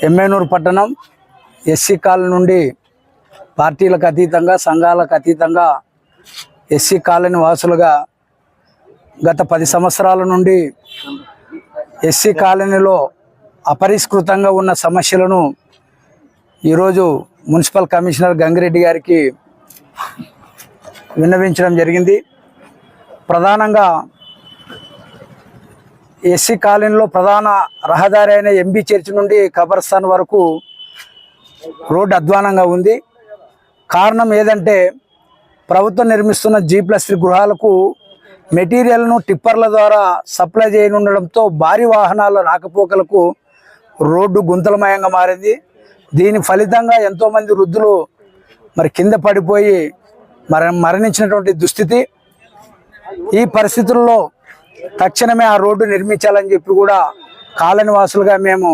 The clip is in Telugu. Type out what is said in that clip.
ఎమ్మెనూరు పట్టణం ఎస్సీ కాలనీ నుండి పార్టీలకు అతీతంగా సంఘాలకు అతీతంగా ఎస్సీ కాలనీ వాసులుగా గత 10 సంవత్సరాల నుండి ఎస్సీ కాలనీలో అపరిష్కృతంగా ఉన్న సమస్యలను ఈరోజు మున్సిపల్ కమిషనర్ గంగిరెడ్డి గారికి విన్నవించడం జరిగింది. ప్రధానంగా ఎస్సీ కాలనీలో ప్రధాన రహదారి అయిన ఎంబీ చర్చి నుండి కబర్స్థాన్ వరకు రోడ్డు అధ్వానంగా ఉంది. కారణం ఏదంటే ప్రభుత్వం నిర్మిస్తున్న G+3 గృహాలకు మెటీరియల్ను టిప్పర్ల ద్వారా సప్లై చేయనుండడంతో భారీ వాహనాల రాకపోకలకు రోడ్డు గుంతలమయంగా మారింది. దీని ఫలితంగా ఎంతోమంది వృద్ధులు కింద పడిపోయి మరణించినటువంటి దుస్థితి. ఈ పరిస్థితుల్లో తక్షణమే ఆ రోడ్డు నిర్మించాలని చెప్పి కూడా కాలనీ వాసులుగా మేము